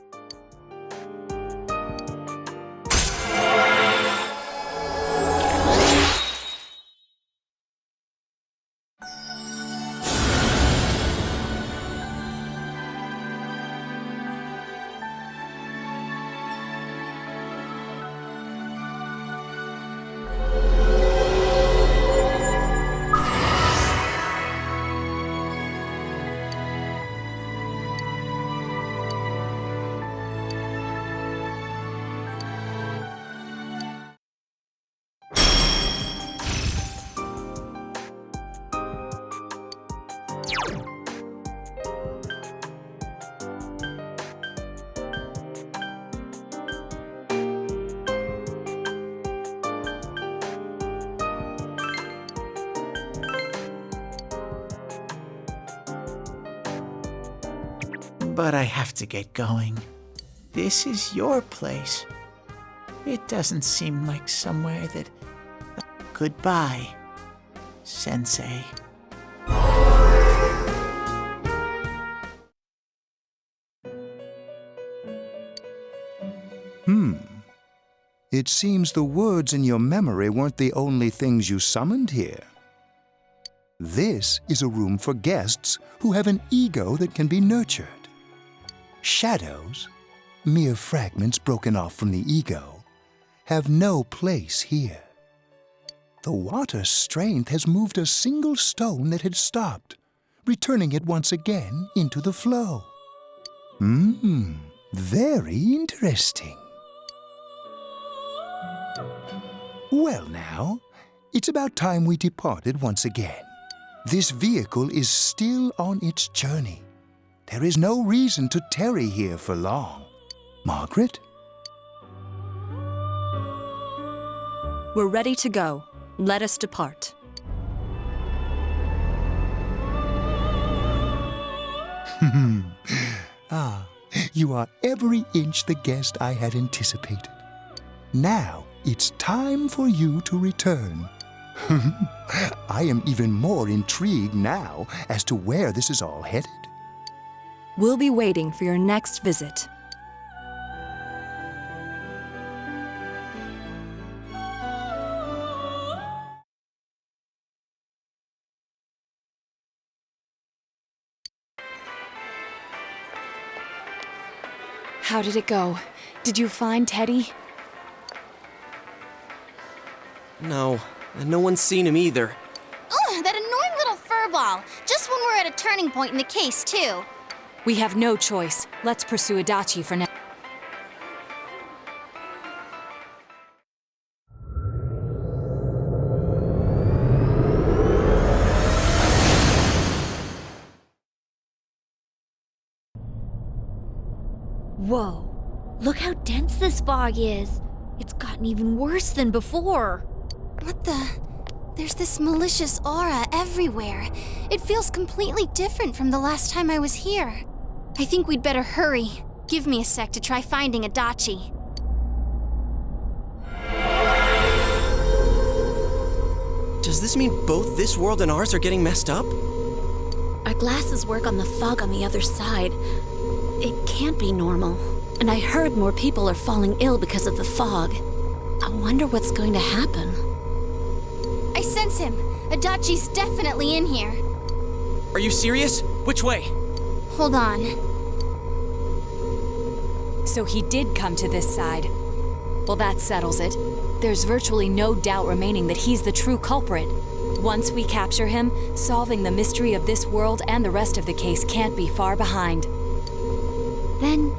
But I have to get going. This is your place. It doesn't seem like somewhere that... Goodbye, Sensei. It seems the words in your memory weren't the only things you summoned here. This is a room for guests who have an ego that can be nurtured. Shadows, mere fragments broken off from the ego, have no place here. The water's strength has moved a single stone that had stopped, returning it once again into the flow. Very interesting. Well now, it's about time we departed once again. This vehicle is still on its journey. There is no reason to tarry here for long. Margaret? We're ready to go. Let us depart. You are every inch the guest I had anticipated. Now it's time for you to return. I am even more intrigued now as to where this is all headed. We'll be waiting for your next visit. How did it go? Did you find Teddy? No, and no one's seen him either. Ugh, that annoying little furball. Just when we're at a turning point in the case, too. We have no choice. Let's pursue Adachi for now. Whoa, look how dense this fog is. It's gotten even worse than before. What the? There's this malicious aura everywhere. It feels completely different from the last time I was here. I think we'd better hurry. Give me a sec to try finding Adachi. Does this mean both this world and ours are getting messed up? Our glasses work on the fog on the other side. It can't be normal. And I heard more people are falling ill because of the fog. I wonder what's going to happen. I sense him. Adachi's definitely in here. Are you serious? Which way? Hold on. So he did come to this side. Well, that settles it. There's virtually no doubt remaining that he's the true culprit. Once we capture him, solving the mystery of this world and the rest of the case can't be far behind. Then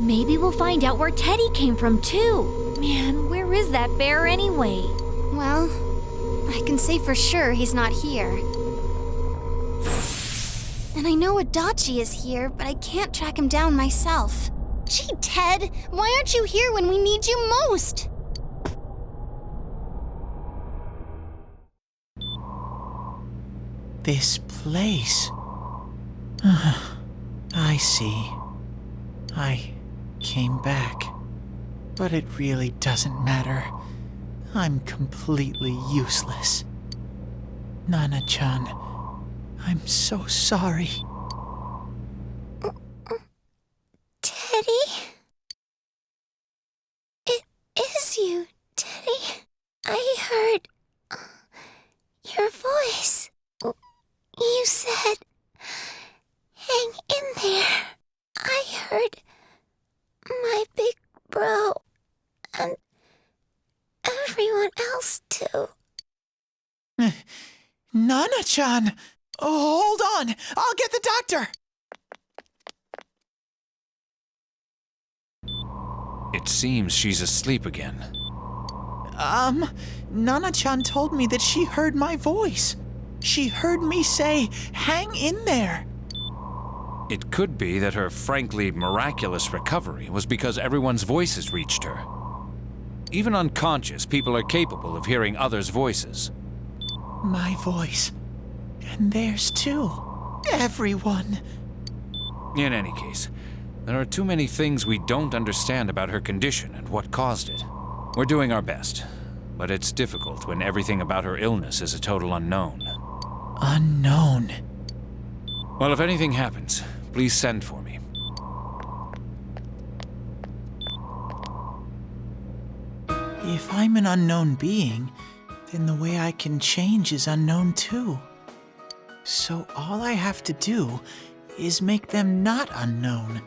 maybe we'll find out where Teddy came from, too. Man, where is that bear anyway? Well, I can say for sure he's not here. And I know Adachi is here, but I can't track him down myself. Gee, Ted, why aren't you here when we need you most? This place. I see. I came back. But it really doesn't matter. I'm completely useless. Nana-chan, I'm so sorry. Teddy? It is you, Teddy. I heard your voice. You said, hang in there. I heard my big bro and everyone else too. Nana-chan! Oh, hold on! I'll get the doctor! It seems she's asleep again. Nana-chan told me that she heard my voice. She heard me say, hang in there. It could be that her frankly miraculous recovery was because everyone's voices reached her. Even unconscious, people are capable of hearing others' voices. My voice. And theirs too. Everyone. In any case, there are too many things we don't understand about her condition and what caused it. We're doing our best, but it's difficult when everything about her illness is a total unknown. Unknown? Well, if anything happens, please send for me. If I'm an unknown being, then the way I can change is unknown too. So all I have to do is make them not unknown.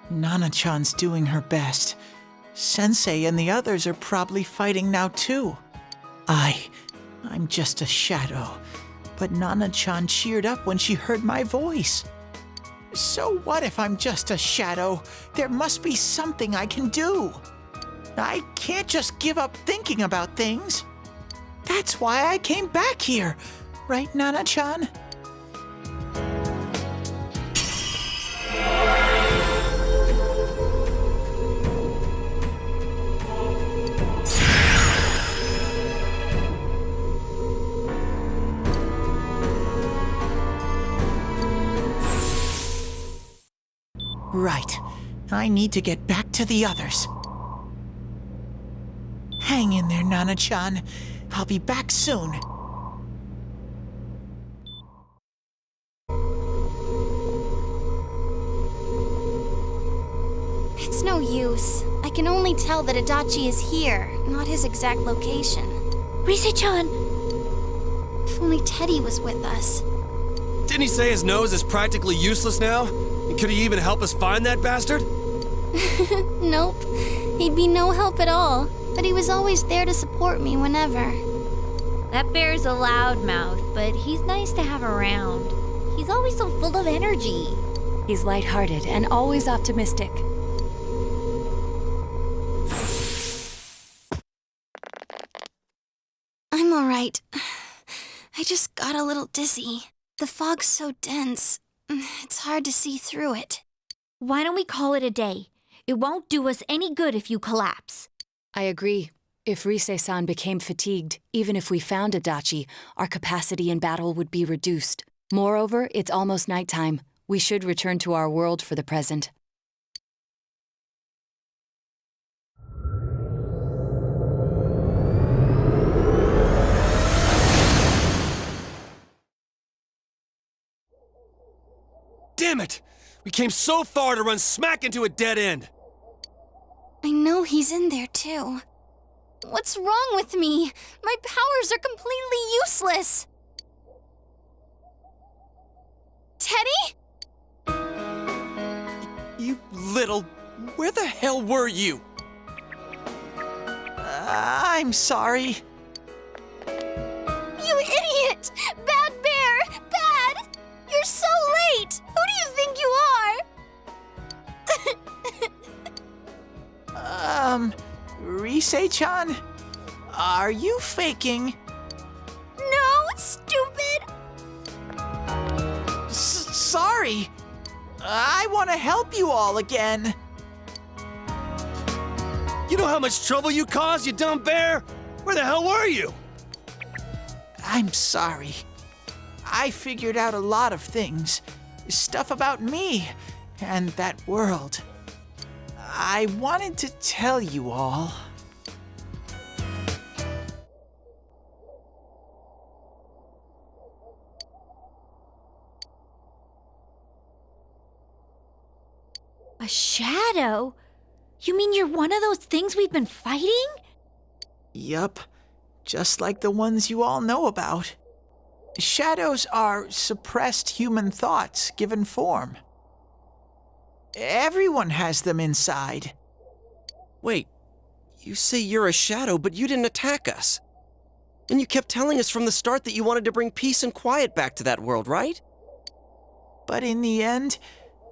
Nana-chan's doing her best. Sensei and the others are probably fighting now too. I'm just a shadow. But Nana-chan cheered up when she heard my voice. So what if I'm just a shadow? There must be something I can do. I can't just give up thinking about things. That's why I came back here. Right, Nana-chan? Right. I need to get back to the others. Hang in there, Nana-chan. I'll be back soon. It's no use. I can only tell that Adachi is here, not his exact location. Rise-chan! If only Teddy was with us. Didn't he say his nose is practically useless now? And could he even help us find that bastard? Nope. He'd be no help at all, but he was always there to support me whenever. That bear's a loudmouth, but he's nice to have around. He's always so full of energy. He's lighthearted and always optimistic. I'm alright. I just got a little dizzy. The fog's so dense, it's hard to see through it. Why don't we call it a day? It won't do us any good if you collapse. I agree. If Rise-san became fatigued, even if we found Adachi, our capacity in battle would be reduced. Moreover, it's almost nighttime. We should return to our world for the present. Damn it! We came so far to run smack into a dead end! I know he's in there too. What's wrong with me? My powers are completely useless. Teddy? You little... Where the hell were you? I'm sorry. You idiot! Rise-chan? Are you faking? No, stupid! Sorry. I want to help you all again. You know how much trouble you caused, you dumb bear? Where the hell were you? I'm sorry. I figured out a lot of things. Stuff about me and that world. I wanted to tell you all. A shadow? You mean you're one of those things we've been fighting? Yup, just like the ones you all know about. Shadows are suppressed human thoughts given form. Everyone has them inside. Wait, you say you're a shadow, but you didn't attack us. And you kept telling us from the start that you wanted to bring peace and quiet back to that world, right? But in the end,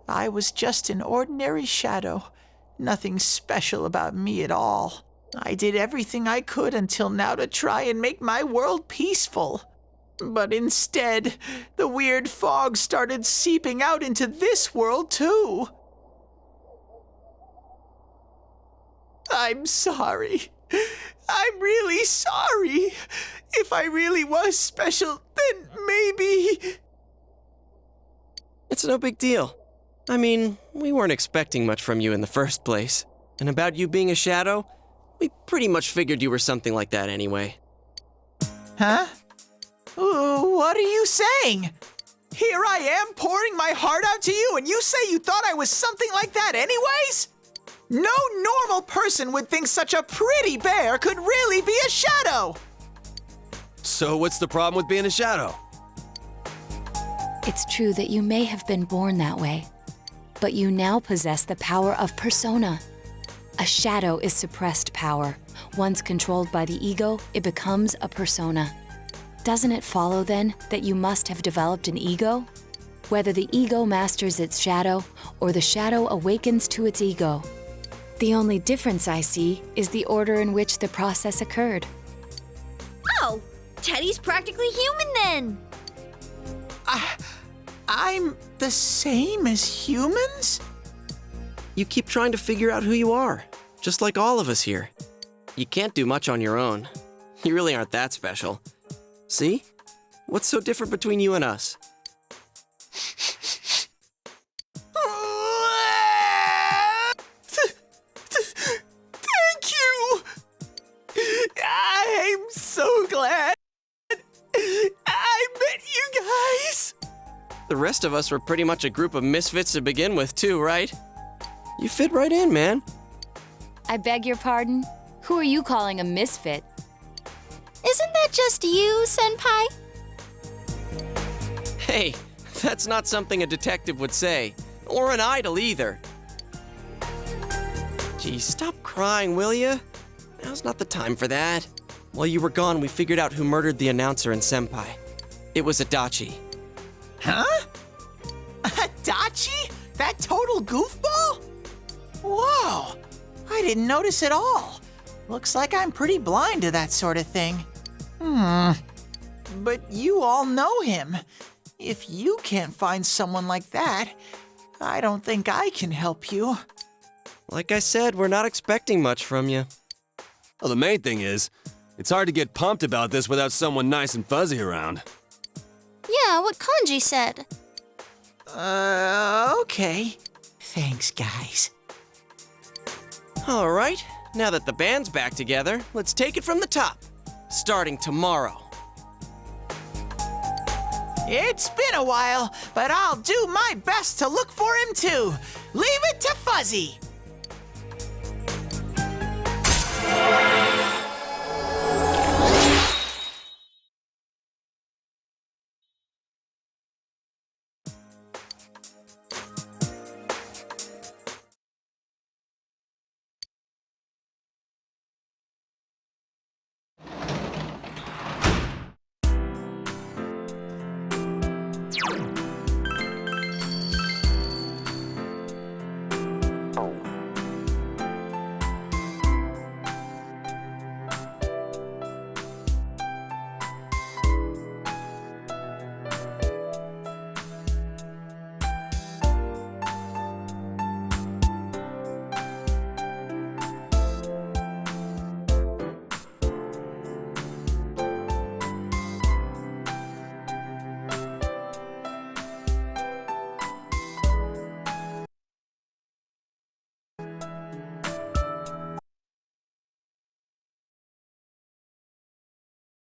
I was just an ordinary shadow. Nothing special about me at all. I did everything I could until now to try and make my world peaceful. But instead, the weird fog started seeping out into this world too. I'm sorry. I'm really sorry. If I really was special, then maybe... It's no big deal. I mean, we weren't expecting much from you in the first place. And about you being a shadow, we pretty much figured you were something like that anyway. Huh? What are you saying? Here I am pouring my heart out to you, and you say you thought I was something like that anyways? No normal person would think such a pretty bear could really be a shadow! So what's the problem with being a shadow? It's true that you may have been born that way, but you now possess the power of persona. A shadow is suppressed power. Once controlled by the ego, it becomes a persona. Doesn't it follow, then, that you must have developed an ego? Whether the ego masters its shadow, or the shadow awakens to its ego. The only difference I see is the order in which the process occurred. Oh, Teddy's practically human then! I'm the same as humans? You keep trying to figure out who you are, just like all of us here. You can't do much on your own. You really aren't that special. See? What's so different between you and us? Thank you! I'm so glad I met you guys! The rest of us were pretty much a group of misfits to begin with, too, right? You fit right in, man. I beg your pardon? Who are you calling a misfit? Isn't that just you, Senpai? Hey, that's not something a detective would say. Or an idol, either. Geez, stop crying, will ya? Now's not the time for that. While you were gone, we figured out who murdered the announcer and Senpai. It was Adachi. Huh? Adachi? That total goofball? Whoa! I didn't notice at all. Looks like I'm pretty blind to that sort of thing. But you all know him. If you can't find someone like that, I don't think I can help you. Like I said, we're not expecting much from you. Well, the main thing is, it's hard to get pumped about this without someone nice and fuzzy around. Yeah, what Kanji said. Okay. Thanks, guys. All right, now that the band's back together, let's take it from the top, starting tomorrow. It's been a while, but I'll do my best to look for him too. Leave it to Fuzzy.